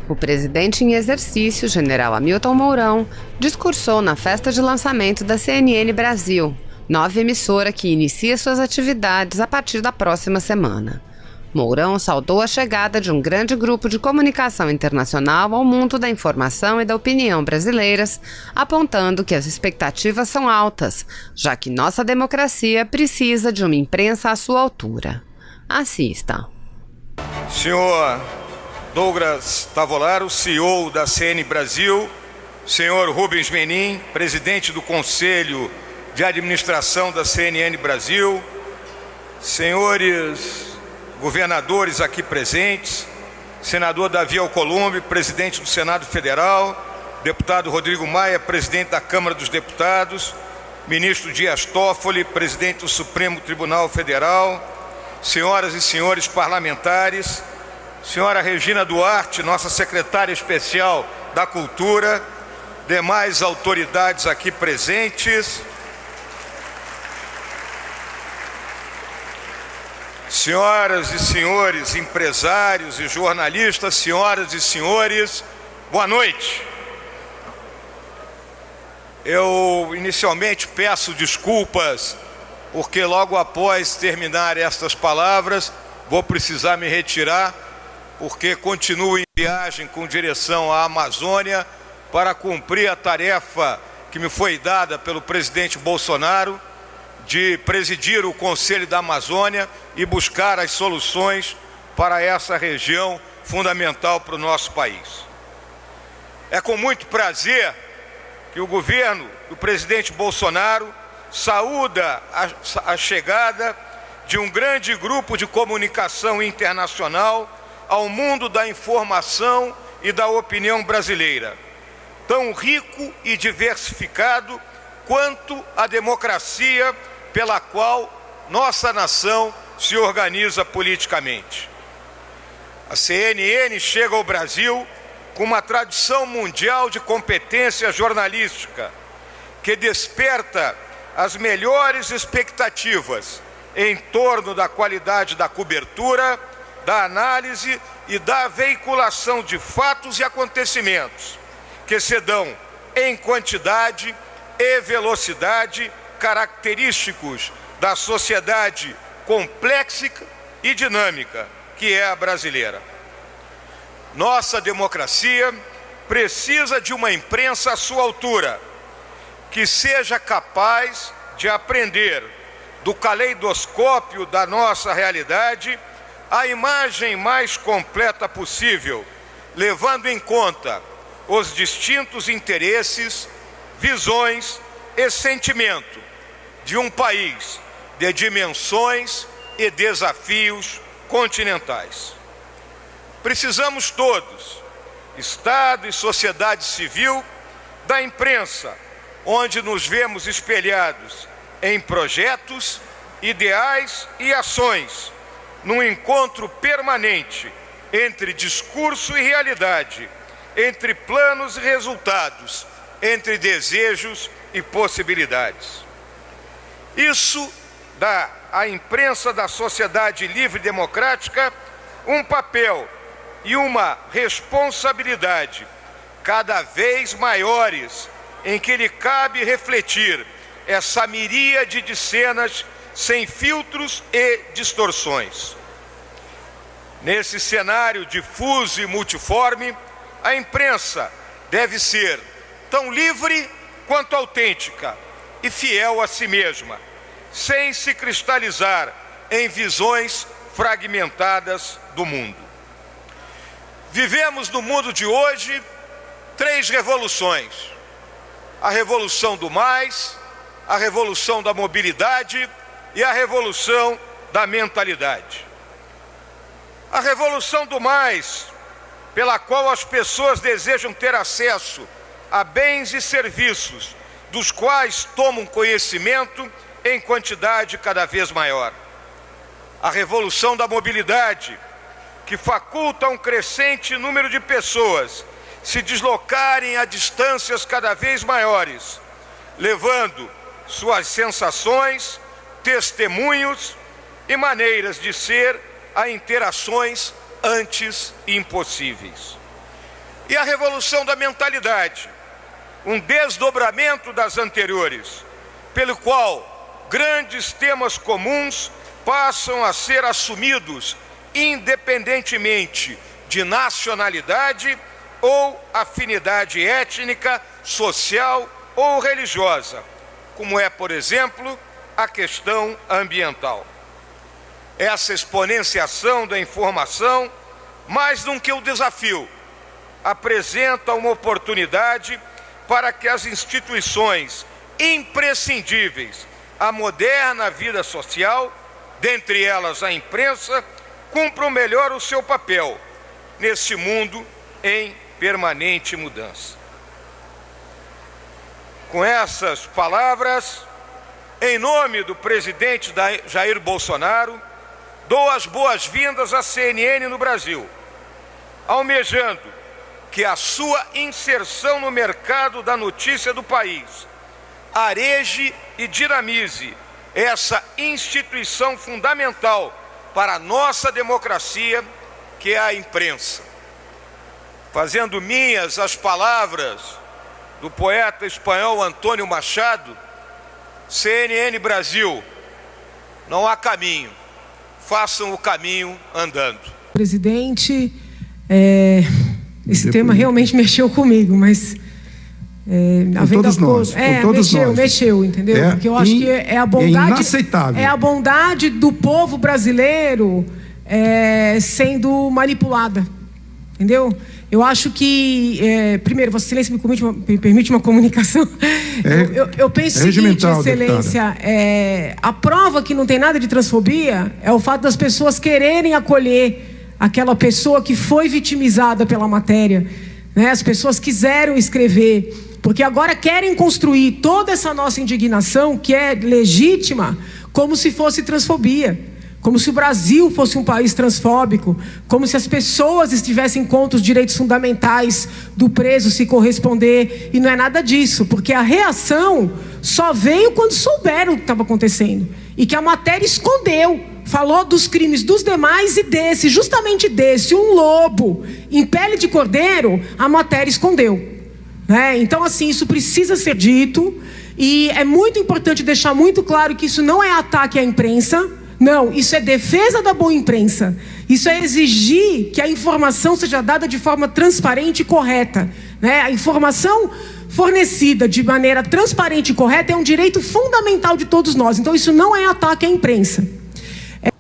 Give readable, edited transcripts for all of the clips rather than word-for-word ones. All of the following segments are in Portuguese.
O presidente em exercício, general Hamilton Mourão, discursou na festa de lançamento da CNN Brasil, nova emissora que inicia suas atividades a partir da próxima semana. Mourão saudou a chegada de um grande grupo de comunicação internacional ao mundo da informação e da opinião brasileiras, apontando que as expectativas são altas, já que nossa democracia precisa de uma imprensa à sua altura. Assista. Senhor Douglas Tavolaro, CEO da CNN Brasil, senhor Rubens Menin, presidente do Conselho de Administração da CNN Brasil, senhores governadores aqui presentes, senador Davi Alcolumbre, presidente do Senado Federal, deputado Rodrigo Maia, presidente da Câmara dos Deputados, ministro Dias Toffoli, presidente do Supremo Tribunal Federal, senhoras e senhores parlamentares, senhora Regina Duarte, nossa secretária especial da Cultura, demais autoridades aqui presentes, senhoras e senhores empresários e jornalistas, senhoras e senhores, boa noite. Eu inicialmente peço desculpas, porque logo após terminar estas palavras, vou precisar me retirar, porque continuo em viagem com direção à Amazônia para cumprir a tarefa que me foi dada pelo presidente Bolsonaro de presidir o Conselho da Amazônia e buscar as soluções para essa região fundamental para o nosso país. É com muito prazer que o governo do presidente Bolsonaro saúda a chegada de um grande grupo de comunicação internacional ao mundo da informação e da opinião brasileira, tão rico e diversificado quanto a democracia pela qual nossa nação se organiza politicamente. A CNN chega ao Brasil com uma tradição mundial de competência jornalística que desperta as melhores expectativas em torno da qualidade da cobertura, da análise e da veiculação de fatos e acontecimentos que se dão em quantidade e velocidade característicos da sociedade complexa e dinâmica que é a brasileira. Nossa democracia precisa de uma imprensa à sua altura, que seja capaz de aprender do caleidoscópio da nossa realidade a imagem mais completa possível, levando em conta os distintos interesses, visões e sentimento de um país de dimensões e desafios continentais. Precisamos todos, Estado e sociedade civil, da imprensa, onde nos vemos espelhados em projetos, ideais e ações, num encontro permanente entre discurso e realidade, entre planos e resultados, entre desejos e possibilidades. Isso dá à imprensa da sociedade livre e democrática um papel e uma responsabilidade cada vez maiores, em que lhe cabe refletir essa miríade de cenas sem filtros e distorções. Nesse cenário difuso e multiforme, a imprensa deve ser tão livre quanto autêntica e fiel a si mesma, sem se cristalizar em visões fragmentadas do mundo. Vivemos no mundo de hoje 3 revoluções: a revolução do mais, a revolução da mobilidade e a revolução da mentalidade. A revolução do mais, pela qual as pessoas desejam ter acesso a bens e serviços, dos quais tomam conhecimento em quantidade cada vez maior. A revolução da mobilidade, que faculta um crescente número de pessoas se deslocarem a distâncias cada vez maiores, levando suas sensações, testemunhos e maneiras de ser a interações antes impossíveis. E a revolução da mentalidade, um desdobramento das anteriores, pelo qual grandes temas comuns passam a ser assumidos independentemente de nacionalidade ou afinidade étnica, social ou religiosa, como é, por exemplo, a questão ambiental. Essa exponenciação da informação, mais do que um desafio, apresenta uma oportunidade para que as instituições imprescindíveis à moderna vida social, dentre elas a imprensa, cumpram melhor o seu papel nesse mundo em permanente mudança. Com essas palavras, em nome do presidente Jair Bolsonaro, dou as boas-vindas à CNN no Brasil, almejando que a sua inserção no mercado da notícia do país areje e dinamize essa instituição fundamental para a nossa democracia, que é a imprensa. Fazendo minhas as palavras do poeta espanhol Antônio Machado, CNN Brasil, não há caminho, façam o caminho andando. Presidente, esse tema realmente mexeu comigo, mas todos nós, mexeu, entendeu? Porque eu acho que é a bondade, inaceitável. É a bondade do povo brasileiro sendo manipulada, entendeu? Eu acho que, primeiro, Vossa Excelência me permite uma comunicação. Eu penso o seguinte, Excelência, a prova que não tem nada de transfobia é o fato das pessoas quererem acolher aquela pessoa que foi vitimizada pela matéria, né? As pessoas quiseram escrever, porque agora querem construir toda essa nossa indignação, que é legítima, como se fosse transfobia. Como se o Brasil fosse um país transfóbico, como se as pessoas estivessem contra os direitos fundamentais do preso se corresponder, e não é nada disso, porque a reação só veio quando souberam o que estava acontecendo, e que a matéria escondeu, falou dos crimes dos demais e desse, justamente desse, um lobo em pele de cordeiro, a matéria escondeu, né? Então, assim, isso precisa ser dito, e é muito importante deixar muito claro que isso não é ataque à imprensa. Não, isso é defesa da boa imprensa. Isso é exigir que a informação seja dada de forma transparente e correta, né? A informação fornecida de maneira transparente e correta é um direito fundamental de todos nós. Então isso não é ataque à imprensa.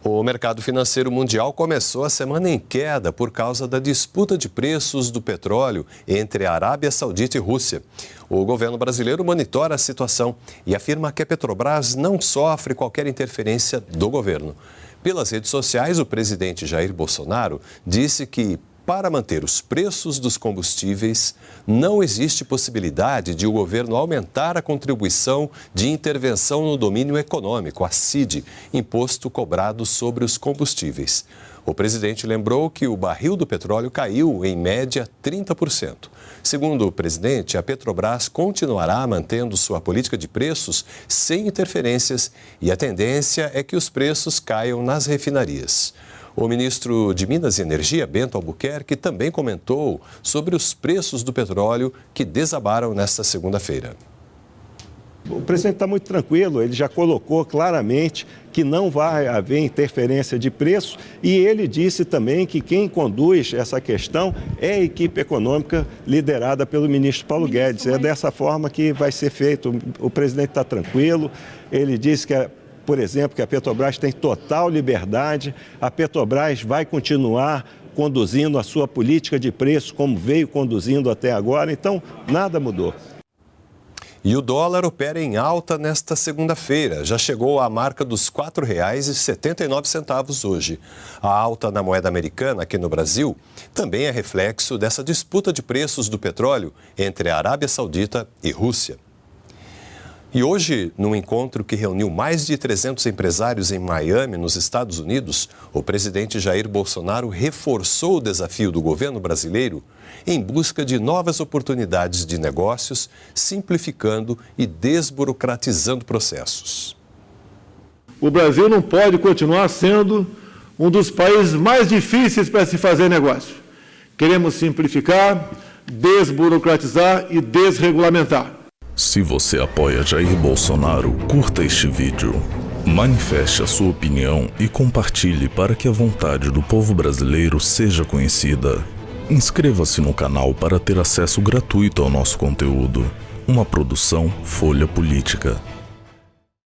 O mercado financeiro mundial começou a semana em queda por causa da disputa de preços do petróleo entre a Arábia Saudita e Rússia. O governo brasileiro monitora a situação e afirma que a Petrobras não sofre qualquer interferência do governo. Pelas redes sociais, o presidente Jair Bolsonaro disse que, para manter os preços dos combustíveis, não existe possibilidade de o governo aumentar a contribuição de intervenção no domínio econômico, a CID, imposto cobrado sobre os combustíveis. O presidente lembrou que o barril do petróleo caiu, em média, 30%. Segundo o presidente, a Petrobras continuará mantendo sua política de preços sem interferências e a tendência é que os preços caiam nas refinarias. O ministro de Minas e Energia, Bento Albuquerque, também comentou sobre os preços do petróleo que desabaram nesta segunda-feira. O presidente está muito tranquilo, ele já colocou claramente que não vai haver interferência de preço e ele disse também que quem conduz essa questão é a equipe econômica liderada pelo ministro Paulo Guedes. É dessa forma que vai ser feito. O presidente está tranquilo, ele disse que por exemplo, que a Petrobras tem total liberdade, a Petrobras vai continuar conduzindo a sua política de preço como veio conduzindo até agora, então nada mudou. E o dólar opera em alta nesta segunda-feira. Já chegou à marca dos R$ 4,79 hoje. A alta na moeda americana aqui no Brasil também é reflexo dessa disputa de preços do petróleo entre a Arábia Saudita e Rússia. E hoje, num encontro que reuniu mais de 300 empresários em Miami, nos Estados Unidos, o presidente Jair Bolsonaro reforçou o desafio do governo brasileiro em busca de novas oportunidades de negócios, simplificando e desburocratizando processos. O Brasil não pode continuar sendo um dos países mais difíceis para se fazer negócio. Queremos simplificar, desburocratizar e desregulamentar. Se você apoia Jair Bolsonaro, curta este vídeo. Manifeste a sua opinião e compartilhe para que a vontade do povo brasileiro seja conhecida. Inscreva-se no canal para ter acesso gratuito ao nosso conteúdo. Uma produção Folha Política.